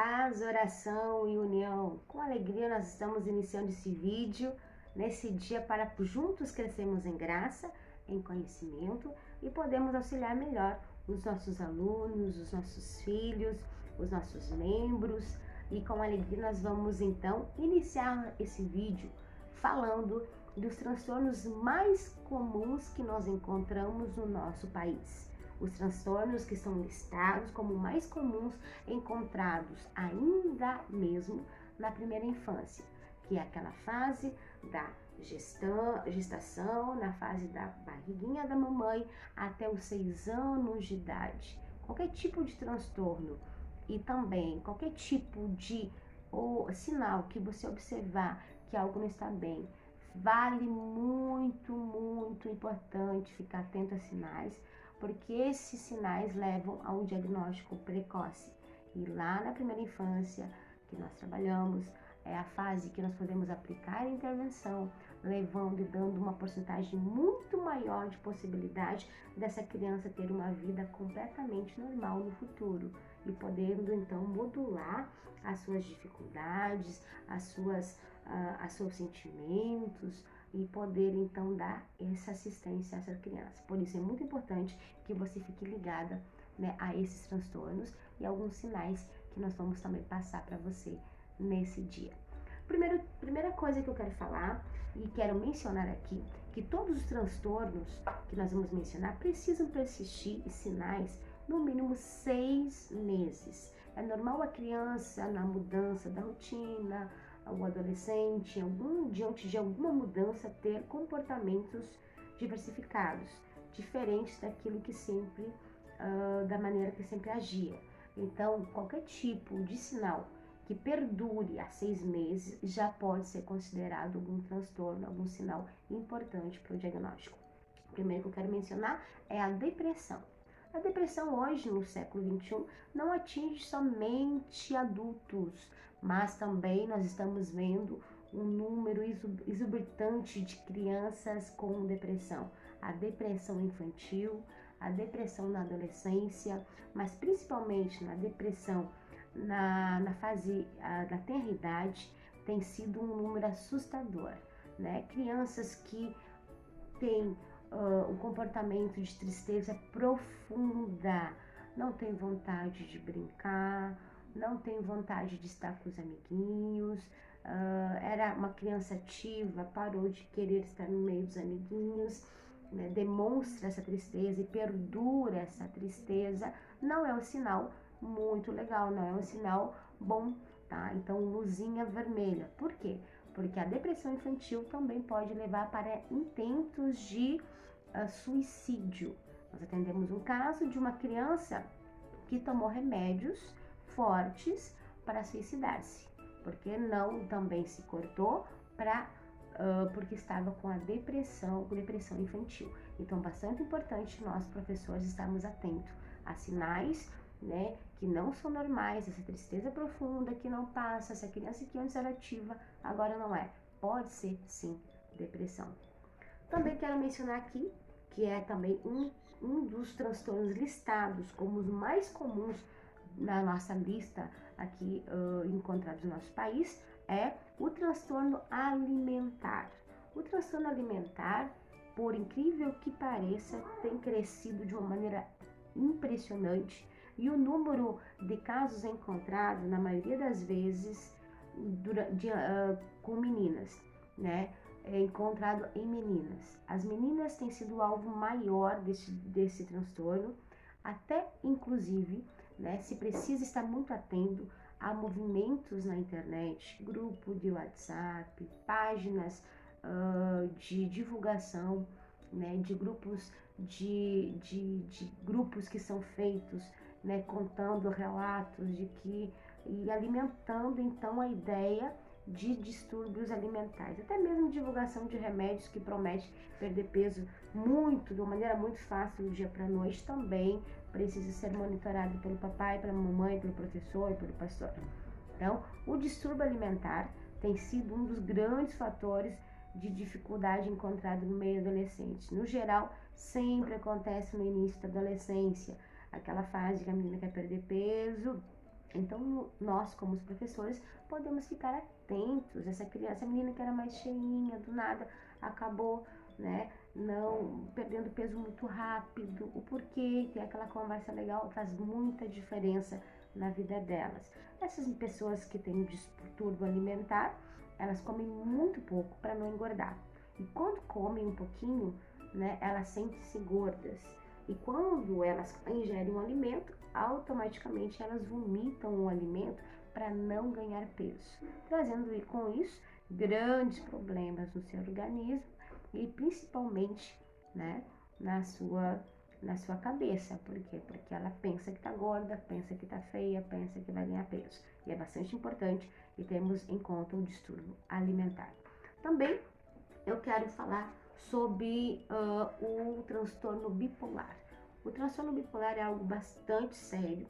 Paz, oração e união. Com alegria nós estamos iniciando esse vídeo nesse dia para juntos crescermos em graça, em conhecimento e podemos auxiliar melhor os nossos alunos, os nossos filhos, os nossos membros. E com alegria nós vamos então iniciar esse vídeo falando dos transtornos mais comuns que nós encontramos no nosso país. Os transtornos que são listados como mais comuns encontrados ainda mesmo na primeira infância, que é aquela fase da gestação, na fase da barriguinha da mamãe até os 6 anos de idade. Qualquer tipo de transtorno e também qualquer tipo de sinal que você observar que algo não está bem, vale muito importante ficar atento a sinais, porque esses sinais levam a um diagnóstico precoce. E lá na primeira infância que nós trabalhamos, é a fase que nós podemos aplicar a intervenção, levando e dando uma porcentagem muito maior de possibilidade dessa criança ter uma vida completamente normal no futuro e podendo então modular as suas dificuldades, os seus sentimentos, e poder então dar essa assistência a essa criança. Por isso é muito importante que você fique ligada, né, a esses transtornos e alguns sinais que nós vamos também passar para você nesse dia. Primeira coisa que eu quero falar e quero mencionar aqui, que todos os transtornos que nós vamos mencionar precisam persistir em sinais no mínimo 6 meses. É normal a criança, na mudança da rotina, o adolescente, diante de alguma mudança, ter comportamentos diversificados, diferentes daquilo que sempre, da maneira que sempre agia. Então, qualquer tipo de sinal que perdure há 6 meses já pode ser considerado algum transtorno, algum sinal importante para o diagnóstico. O primeiro que eu quero mencionar é a depressão. A depressão hoje, no século XXI, não atinge somente adultos, mas também nós estamos vendo um número exorbitante de crianças com depressão. A depressão infantil, a depressão na adolescência, mas principalmente na depressão na fase da tenra-idade, tem sido um número assustador, né? Crianças que têm um comportamento de tristeza profunda, não tem vontade de brincar, não tem vontade de estar com os amiguinhos, era uma criança ativa, parou de querer estar no meio dos amiguinhos, né? Demonstra essa tristeza e perdura essa tristeza, não é um sinal muito legal, não é um sinal bom, tá? Então, luzinha vermelha. Por quê? Porque a depressão infantil também pode levar para intentos de suicídio. Nós atendemos um caso de uma criança que tomou remédios fortes para suicidar-se, porque não também se cortou porque estava com a depressão infantil. Então, bastante importante nós, professores, estarmos atentos a sinais, né, que não são normais, essa tristeza profunda que não passa, essa criança que antes era ativa, agora não é. Pode ser, sim, depressão. Também quero mencionar aqui, que é também um dos transtornos listados como os mais comuns na nossa lista aqui encontrados no nosso país, é o transtorno alimentar. O transtorno alimentar, por incrível que pareça, tem crescido de uma maneira impressionante. E o número de casos encontrados, na maioria das vezes, com meninas, né? É encontrado em meninas. As meninas têm sido o alvo maior desse transtorno, até inclusive, né? Se precisa estar muito atento a movimentos na internet, grupo de WhatsApp, páginas de divulgação, né? De grupos grupos que são feitos, né, contando relatos e alimentando então a ideia de distúrbios alimentares, até mesmo divulgação de remédios que promete perder peso de uma maneira muito fácil do dia para a noite, também precisa ser monitorado pelo papai, pela mamãe, pelo professor, pelo pastor. Então, o distúrbio alimentar tem sido um dos grandes fatores de dificuldade encontrado no meio adolescente. No geral, sempre acontece no início da adolescência, aquela fase que a menina quer perder peso Então, nós, como os professores, podemos ficar atentos. Essa criança, essa menina que era mais cheinha, do nada acabou, né, não perdendo peso muito rápido. O porquê, ter aquela conversa legal faz muita diferença na vida delas. Essas pessoas que têm um distúrbio alimentar, elas comem muito pouco para não engordar. E quando comem um pouquinho, né, elas sentem-se gordas. E quando elas ingerem um alimento, automaticamente elas vomitam o alimento para não ganhar peso, trazendo com isso grandes problemas no seu organismo e principalmente, né, na sua cabeça. Por quê? Porque ela pensa que tá gorda, pensa que tá feia, pensa que vai ganhar peso. E é bastante importante e temos em conta o distúrbio alimentar. Também eu quero falar sobre o transtorno bipolar. O transtorno bipolar é algo bastante sério,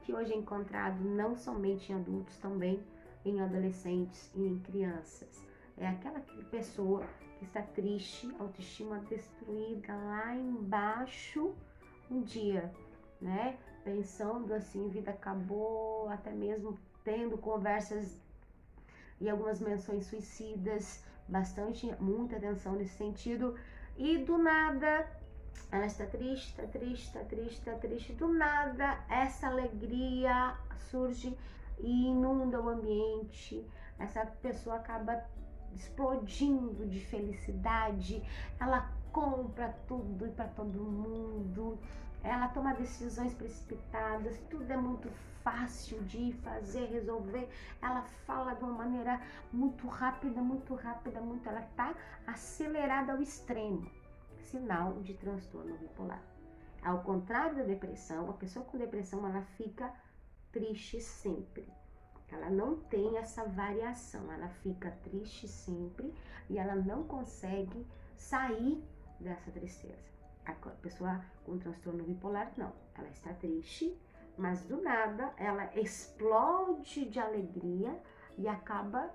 que hoje é encontrado não somente em adultos, também em adolescentes e em crianças. É aquela pessoa que está triste, autoestima destruída lá embaixo um dia, né? Pensando assim, vida acabou, até mesmo tendo conversas e algumas menções suicidas, muita atenção nesse sentido, e do nada ela está triste, está triste, está triste, está triste, do nada essa alegria surge e inunda o ambiente, essa pessoa acaba explodindo de felicidade, ela compra tudo para todo mundo, ela toma decisões precipitadas, tudo é muito fácil de fazer, resolver, ela fala de uma maneira muito rápida, ela está acelerada ao extremo, sinal de transtorno bipolar. Ao contrário da depressão, a pessoa com depressão ela fica triste sempre. Ela não tem essa variação, ela fica triste sempre e ela não consegue sair dessa tristeza. A pessoa com transtorno bipolar não, ela está triste, mas do nada ela explode de alegria e acaba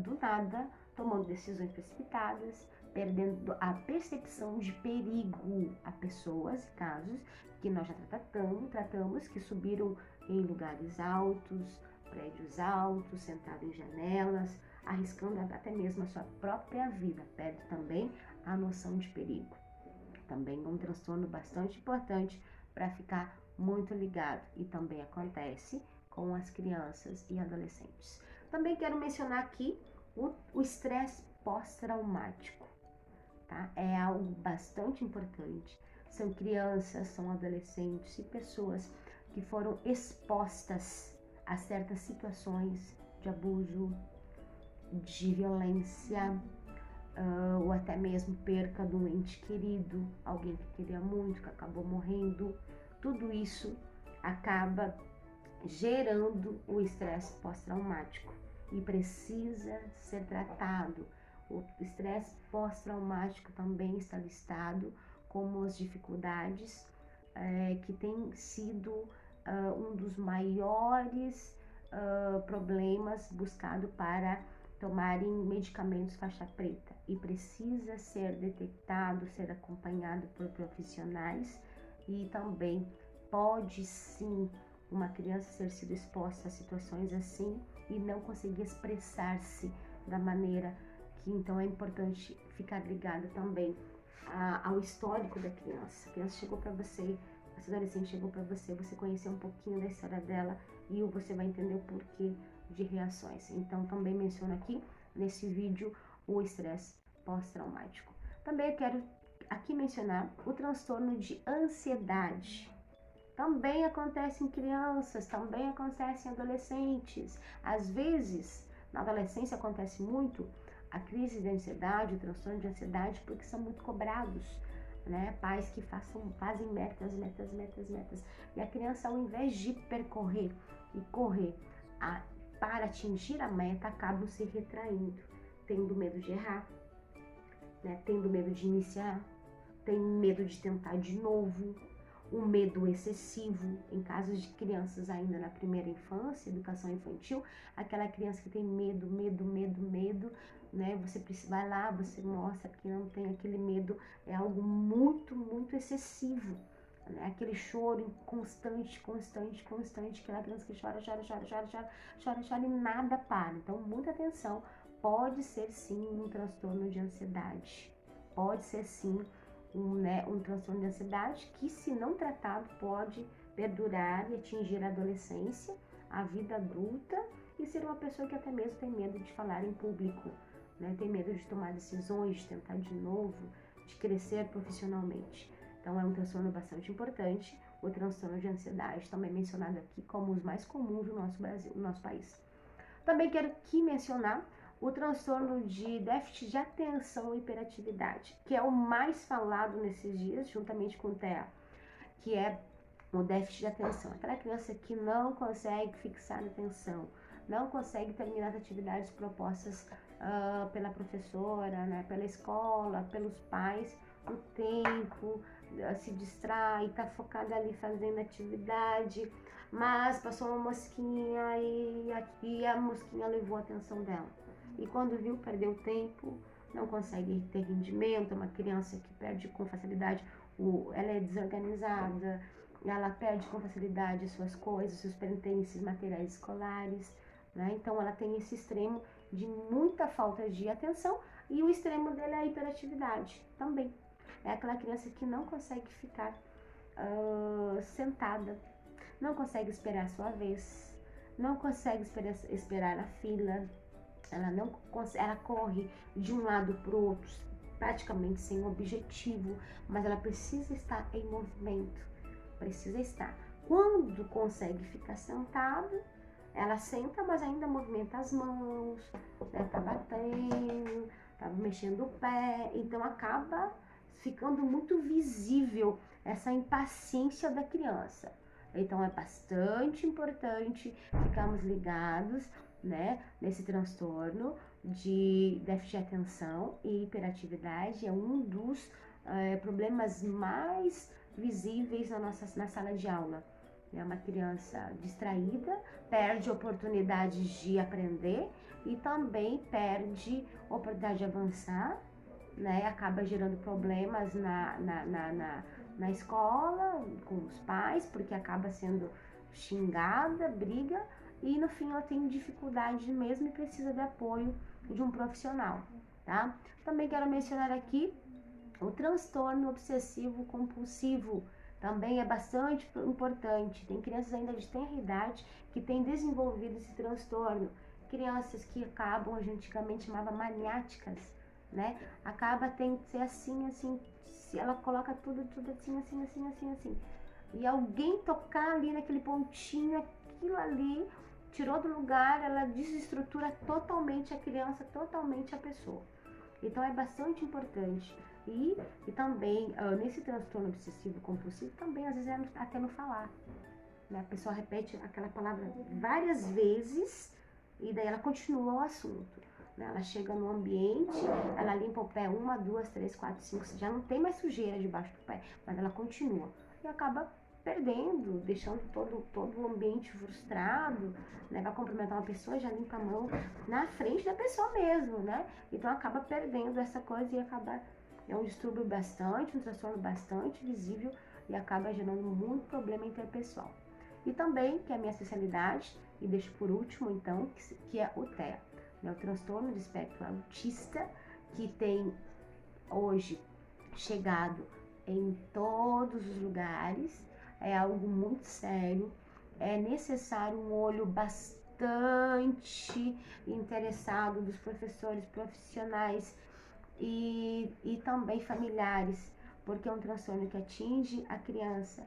do nada tomando decisões precipitadas, perdendo a percepção de perigo a pessoas e casos que nós já tratamos que subiram em lugares altos, prédios altos, sentado em janelas, arriscando até mesmo a sua própria vida, perde também a noção de perigo. Também um transtorno bastante importante para ficar muito ligado e também acontece com as crianças e adolescentes. Também quero mencionar aqui o estresse pós-traumático, tá? É algo bastante importante. São crianças, são adolescentes e pessoas que foram expostas a certas situações de abuso, de violência, ou até mesmo perca de um ente querido, alguém que queria muito, que acabou morrendo. Tudo isso acaba gerando o estresse pós-traumático e precisa ser tratado. O estresse pós-traumático também está listado como as dificuldades que tem sido um dos maiores problemas buscado para tomarem medicamentos faixa preta e precisa ser detectado, ser acompanhado por profissionais e também pode sim uma criança ter sido exposta a situações assim e não conseguir expressar-se da maneira que então é importante ficar ligado também ao histórico da criança. A criança chegou para você, essa adolescente chegou para você, você conheceu um pouquinho da história dela e você vai entender o porquê de reações. Então também menciono aqui nesse vídeo o estresse pós-traumático. Também quero aqui mencionar o transtorno de ansiedade. Também acontece em crianças, também acontece em adolescentes. Às vezes, na adolescência acontece muito a crise de ansiedade, o transtorno de ansiedade, porque são muito cobrados, né? Pais que fazem metas. E a criança, ao invés de percorrer e correr para atingir a meta, acabam se retraindo, tendo medo de errar, né? Tendo medo de iniciar, tem medo de tentar de novo, um medo excessivo em casos de crianças ainda na primeira infância, educação infantil, aquela criança que tem medo, né? Você vai lá, você mostra que não tem aquele medo, é algo muito excessivo, né? Aquele choro constante, aquela criança que chora e nada para. Então, muita atenção, pode ser sim um transtorno de ansiedade, pode ser sim um transtorno de ansiedade que, se não tratado, pode perdurar e atingir a adolescência, a vida adulta, e ser uma pessoa que até mesmo tem medo de falar em público, né? Tem medo de tomar decisões, de tentar de novo, de crescer profissionalmente. Então é um transtorno bastante importante, o transtorno de ansiedade, também mencionado aqui como os mais comuns no nosso Brasil, no nosso país. Também quero aqui mencionar o transtorno de déficit de atenção e hiperatividade, que é o mais falado nesses dias, juntamente com o TEA, que é o déficit de atenção. Aquela criança que não consegue fixar a atenção, não consegue terminar as atividades propostas pela professora, né, pela escola, pelos pais, o tempo, se distrai, está focada ali fazendo atividade, mas passou uma mosquinha e a mosquinha levou a atenção dela. E quando viu, perdeu tempo, não consegue ter rendimento. É uma criança que perde com facilidade, ela é desorganizada, ela perde com facilidade suas coisas, seus pertences materiais escolares, né? Então ela tem esse extremo de muita falta de atenção, e o extremo dele é a hiperatividade também. É aquela criança que não consegue ficar sentada, não consegue esperar a sua vez, não consegue esperar a fila, ela corre de um lado para o outro praticamente sem objetivo, mas ela precisa estar em movimento, precisa estar. Quando consegue ficar sentada, ela senta, mas ainda movimenta as mãos, né, tá batendo, tá mexendo o pé, então acaba ficando muito visível essa impaciência da criança. Então é bastante importante ficarmos ligados, né, nesse transtorno de déficit de atenção e hiperatividade. É um dos problemas mais visíveis na sala de aula. É uma criança distraída, perde oportunidades de aprender e também perde oportunidade de avançar, né? Acaba gerando problemas na escola, com os pais, porque acaba sendo xingada, briga, e no fim ela tem dificuldade mesmo e precisa de apoio de um profissional, tá? Também quero mencionar aqui o transtorno obsessivo compulsivo. Também é bastante importante. Tem crianças ainda de tenra idade que têm desenvolvido esse transtorno. Crianças que acabam, a gente antigamente chamava maniáticas, né? Acaba tendo que ser assim, se ela coloca tudo assim. E alguém tocar ali naquele pontinho, aquilo ali tirou do lugar, ela desestrutura totalmente a criança, totalmente a pessoa. Então é bastante importante. E também, nesse transtorno obsessivo compulsivo, também às vezes é até no falar, né? A pessoa repete aquela palavra várias vezes e daí ela continua o assunto, né? Ela chega no ambiente, ela limpa o pé 1, 2, 3, 4, 5, já não tem mais sujeira debaixo do pé, mas ela continua e acaba perdendo, deixando todo o ambiente frustrado, né? Vai cumprimentar uma pessoa, já limpa a mão na frente da pessoa mesmo, né? Então acaba perdendo essa coisa e acaba... É um distúrbio bastante, um transtorno bastante visível e acaba gerando muito problema interpessoal. E também, que é a minha especialidade, e deixo por último então, que é o TEA, né? O transtorno de espectro autista, que tem hoje chegado em todos os lugares, é algo muito sério, é necessário um olho bastante interessado dos professores, profissionais, e também familiares, porque é um transtorno que atinge a criança,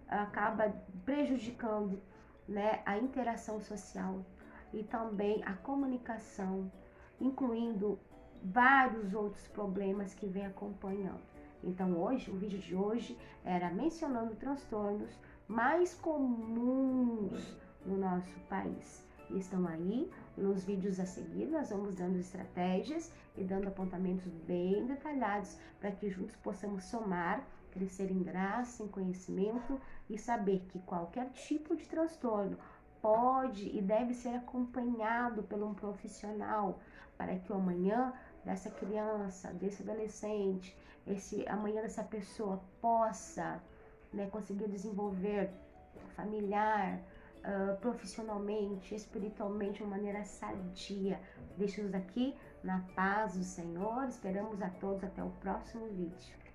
acaba prejudicando, né, a interação social e também a comunicação, incluindo vários outros problemas que vem acompanhando. Então hoje, o vídeo de hoje era mencionando transtornos mais comuns no nosso país. E estão aí nos vídeos a seguir, nós vamos dando estratégias e dando apontamentos bem detalhados para que juntos possamos somar, crescer em graça, em conhecimento e saber que qualquer tipo de transtorno pode e deve ser acompanhado por um profissional para que o amanhã dessa criança, desse adolescente, amanhã dessa pessoa possa né, conseguir desenvolver familiar, profissionalmente, espiritualmente, de uma maneira sadia. Deixo-os aqui na paz do Senhor. Esperamos a todos até o próximo vídeo.